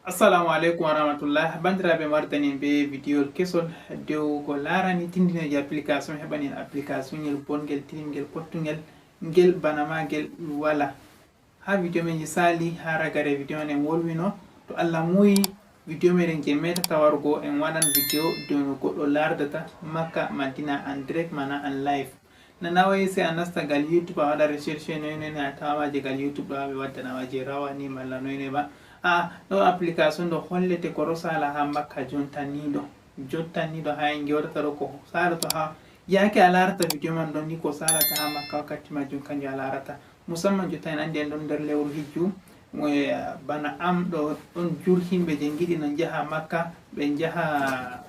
Assalamu alaikum warahmatullah. Bandiraɓe martani be video kesol dow ko larani tindineji application heɓanin application ngel bongel tiringel pottugel ngel bana magel wala ha video men sali ha ragare video en wolwino to Allah muyi video meɗen je metata wargo en waɗan video dow no goɗɗo lardata Makka Madina en direct mana en live nanawayi sai a nasta gal YouTube a waɗa recherche noynoyne a tawaje gal YouTube ɗo ɓe waddanawa je rawani malla noyne ba ɗo application ɗo hollete ko rosala ha Makka jottaniɗo ha en gewtata ɗo ko salata ha yake a larata video man ɗon ni ko salata ha Makka wakkati majum kanjum a larata musamman jotta en andi en ɗon nder lewru hijju bana am ɗo ɗon jur himɓe je giɗi no jaha Makka ɓe jaha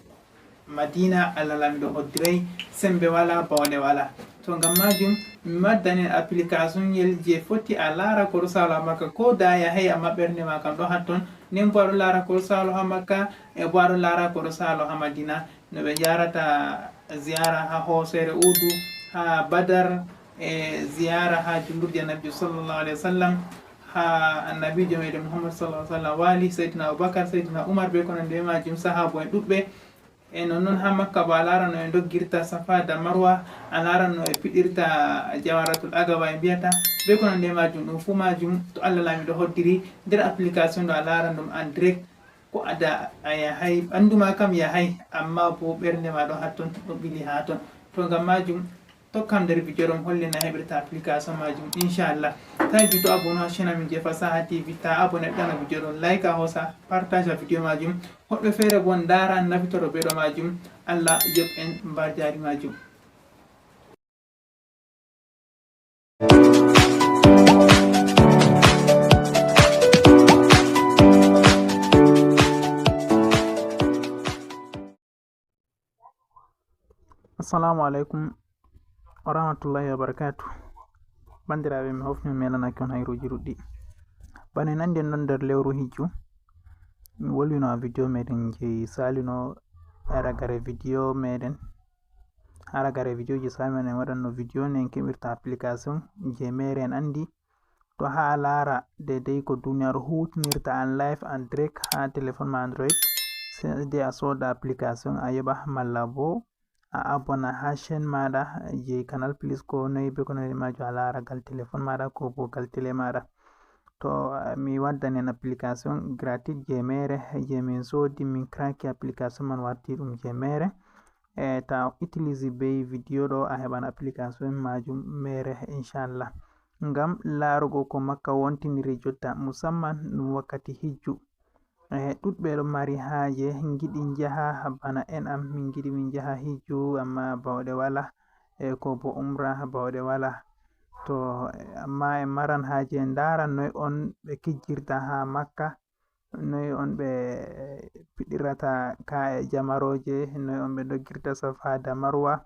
Madina Allah lamiɗo hoddiray sembe wala bawɗe wala to ngam majum mi waddani application yel je foti a lara ko ɗo salo ha Makka ko da yahay amma ɓernde ma kam ɗo hatton nden bo aɗo lara ko ɗo salo ha Makka e bo aɗo lara ko ɗo salo ha Madina no ɓe jarata ziyara ha hosere udu ha Badar e ziyara ha jullurde annabi sallallahu alaihi wasallam ha annabijo meɗen Muhammad sallallahu alaihi wasallam wali Seydina Abubakar Seydina Umar be ko nande majum sahabo en ɗuɗɓe e non ha Makka bo a lara no e doggirta Safa da Marwa a lara no e piɗirta Jawaratul Aqaba e mbiyata be ko nande majum ɗum fu majum to Allah lamiɗo hoddiri nder application ɗo a lara ɗum en direct ko ada a yahay ɓanduma kam yahay amma bo ɓernde ma ɗo hatton ɗo ɓili ha ton to ngam majum tokkam nder video ɗon hollina heɓirta application majum inchallah tawi to abonné ha chaîne amin je Fasaha TV ta abonné ɗana video ɗon like a hosa partage video majum hoɓɓe feere bo dara nafitoro ɓeɗo majum Allah yoɓ en mbar jari majum. Assalamu alaikum warahmatullahi wabarakatuh. Bandiraɓe mi hofni mi melanaki on hayruji ɗuɗɗi bana en andi en ɗon nder lewru hijju mi wolwino ha video meɗen je salino ragare video meɗen ha ragare video je salino en waɗanno video ne en keɓirta application je mere en andi to ha a lara dedei ko duniyaru hutinirta en live en direct ha téléphone ma Android sai a soda application a yoɓa malla bo a abona ha chaîne maɗa je Canal Plus ko noyi be ko noyi majum a lara gal téléphone maɗa ko bo gal télé maɗa to mi waddani en application gratuit je mere je min sodi min kraki application man warti ɗum je mere ta utilise be video ɗo a heɓan application majum mere inchallah ngam larugo ko Makka wontiniri jotta musamman wakkati hijju ɗuɗɓe ɗo mari haje giɗi jaha bana en am min giɗi min jaha hijju amma bawɗe wala ko bo umra bawɗe wala to amma en maran haje ndaran noy on ɓe kijjirta ha Makka noy on ɓe piɗirata ka'e jamaroje noy on ɓe doggirta Safa da Marwa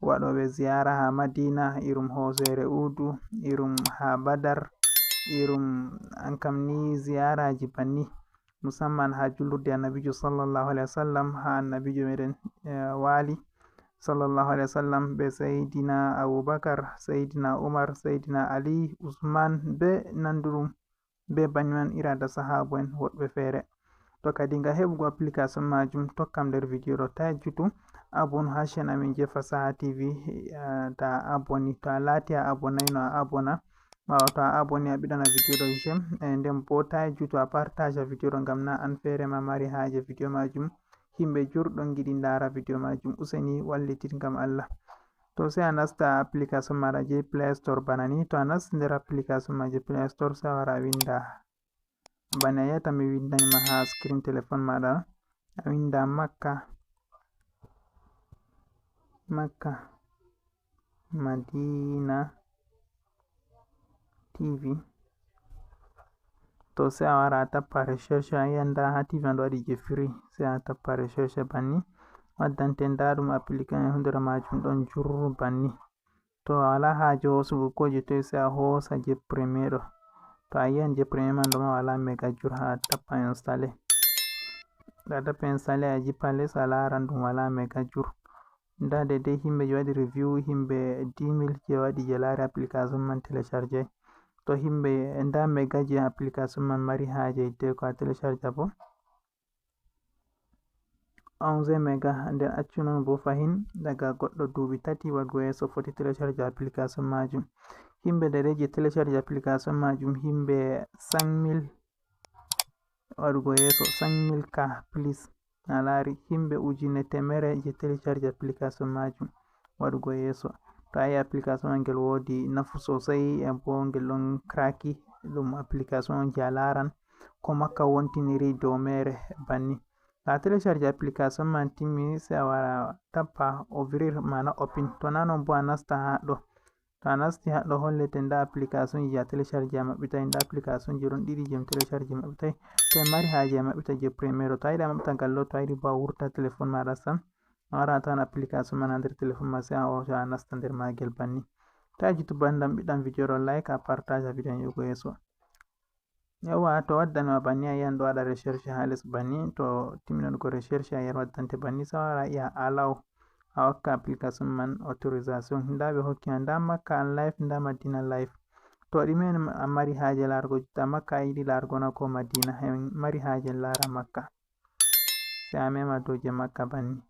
waɗoɓe ziyara ha Madina irum hosere udu irum ha Badar irum an kam ni ziyaraji banni musamman ha jullurde annabijo sallallahu alaihi wasallam ha annabijo meɗen wali sallallahu alaihi wasallam be Seydina Abubakar Seydina Umar Seydina Ali Usman be nanduɗum be banyman irada sahabo en woɗɓe feere to kadi nga heɓugo application majum tokkam nder video ɗo ta jutu abon ha chaîne amin je Fasaha TV ta aboni to a lati a abonay no a abona ɓawo to a aboni a ɓiɗana video ɗo j'aime nden bo ta jutu a partage video ɗo ngam na an feere ma mari haje video majum himɓe jurɗon giɗi ndara video majum useni wallitit ngam Allah to sai a nasta application maɗa je Play Store bana ni to a nasti nder application ma je Play Store sai a wara a winda bana yata mi windanima ha screen téléphone maɗa a winda Makka Madina TV to sai a wara a tappa recherche a yanda ha TV ɗo waɗi je free sai a tappa recherche banni waddante nda ɗum application hundere majum ɗon jurru banni to a wala haje hosugo ko je toy sai a hosa je premier ɗo to a yiyan je premier man ɗo ma wala mega jur ha tappa installé da tappa installé a jippa les a laran ɗum wala mega jur nda dedei himɓe je waɗi review himɓe 10,000 je waɗi je lari application man téléchargé to himɓe nda megaji application man mari haaje hidde ko a télécharge bo 11 mega nden accu non bo fahin daga goɗɗo duuɓi 3 waɗgo yeeso foti télécharge application majum. Himɓe dereji télécharge application majum himɓe 5000 waɗgo yeeso 5000 ka plus a laari himɓe ujune temere je télécharge application majum waɗgo yeeso. To ayi application man ngel woodi nafu sosai bo ngel ɗon kraki ɗum application on je a laran ko makka wontiniri dow mere banni. To a télécharge application man timmi sai a wara tappa ouvrir mana open, to na non bo a nasta haɗo, to a nasti haɗo hollete nda application ji a télécharge a maɓɓitai, nda application ji ɗon ɗiɗi je télécharge maɓɓitai, to en mari haaje a maɓɓita je premier. To a yiɗi a maɓɓita ngal ɗo, to a yiɗi bo a wurta téléphone maɗa sam a wara a tawan application man ha nder téléphone ma sai a hosa a nasta nder magel banni. To a jitu bandam ɓiɗɗam video ɗo like a partage video yugo yeeso. Yawa to waddanima banni a yiyan ɗo waɗa recherche ha les banni, to timminugo recherche a yiyan waddante banni sai wara iya allow a hokka application man autorisation. Nda ɓe hokkima nda makka an live nda madina live. To ɗume a mari haaje larugo jotta makka a yiɗi larugo na ko madina, en mari haaje lara makka sai a mema dow je makka banni.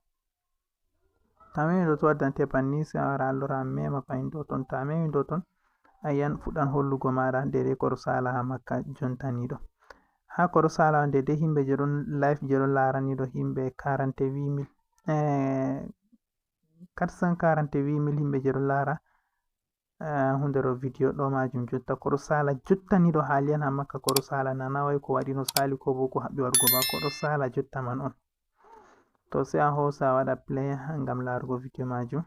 To a memi ɗo to waddante banni sai a wara allora a mema fahin dow ton, to a memi dow ton a yiyan fuɗɗan hollugo maɗa dedei ko ɗo sala ha makka jontaniɗo. Ha ko ɗo sala dedei himɓe je ɗon live je ɗon laraniɗo himɓe 48,000 448,000 himɓe je ɗon lara hunde ɗo video ɗo majum jotta ko ɗo sala jottaniɗo haliyan ha makka ko ɗo sala, nana wai ko waɗi no sali ko bo ko haɓɓi waɗugo ba, ko ɗo sala jotta man on. To sai a hosa a waɗa play ngam larugo video majum.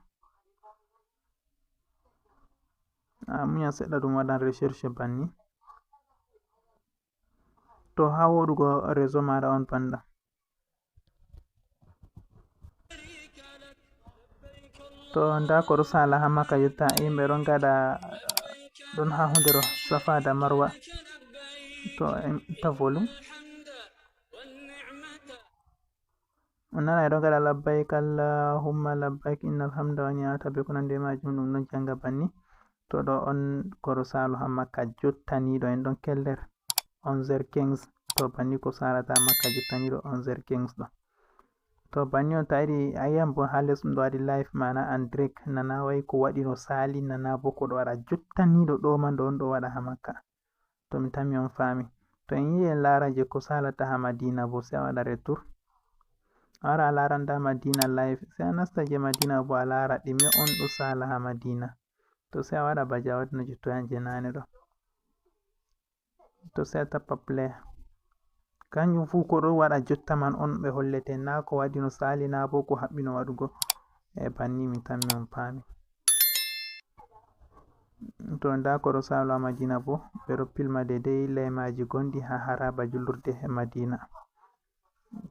A munya seɗɗa ɗum waɗan recherche banni. To ha woɗugo réseau maɗa on banda. To nda ko ɗo sala ha makka jotta yimɓe ɗon gaɗa ɗon ha hunde ɗo safa da marwa. To en itta volume on nana ɗo gaɗa labbaik allahumma labbaik innal hamda wa ni'mata be ko nandi majum ɗum ɗon janga banni. To ɗo on ko ɗo salo ha makka jottaniɗo en ɗon keller 11h15. to banni ko salata makka jottaniɗo 11h15 ɗo. To banni on to a yiɗi a yiyan bo ha les ɗum ɗo waɗi live mana an direct, nana wai ko waɗi no sali, nana bo ko ɗo waɗa jottaniɗo ɗo man ɗo on ɗo waɗa ha makka. To mi tammi on fami. To en yi en lara je ko salata ha madina bo sai a waɗa retour a wara a lara nda madina live sai a nasta je madina bo a lara ɗime on ɗo sala ha madina. To sai a waɗa baje a waɗino jottoyan je nane ɗo. To sai a tappa play kanjum fu ko ɗo waɗa jotta man on ɓe hollete, na ko waɗi no sali na bo ko haɓɓi no waɗugo banni mi tammi on fami. To nda ko ɗo salo ha madina bo ɓe ɗo pilma dedei lemaji gondi ha haraba julurde madina.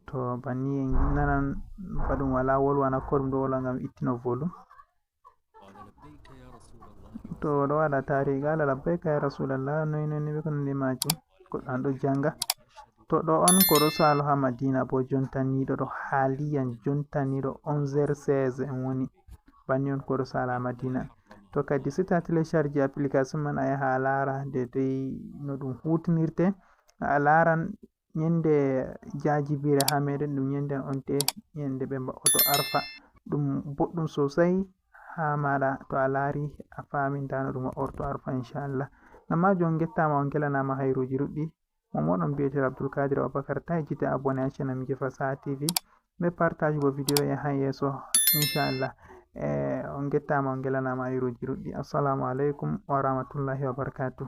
To banni en nanan ba ɗum wala wolwana ko ɗum ɗo wolwa ngam ittino volum. To ɗo waɗa tarihi qala labbaika ya rasulallah noy ɓe ko nandi majum goɗɗo an ɗo janga. To ɗo on ko ɗo salo ha madina bo jontaniɗo ɗo haliyan jontaniɗo 11h16 en woni banni on ko ɗo sala ha madina. To kadi sai ta télécharge application man a yaha a lara dedei no ɗum hutinirte, a laran yende jajibire ha meɗen ɗum yenden on te yende ɓe mba'oto arfa ɗum boɗɗum sosai ha maɗa. To a lari a fami nda no ɗum wa'orto arfa inchallah. Nammajo on gettama on gelanama hayruji ɗuɗɗi. Mo moɗon biyeteɗo Abdulkadir Abubakar. Ta hejjite abonné ha channel Mije Fasaha TV be partage go video yaha yeso inchallah. On gettama on gelanama hayruji ɗuɗɗi. Assalamu alaikum wa rahmatullahi wa barakatuh.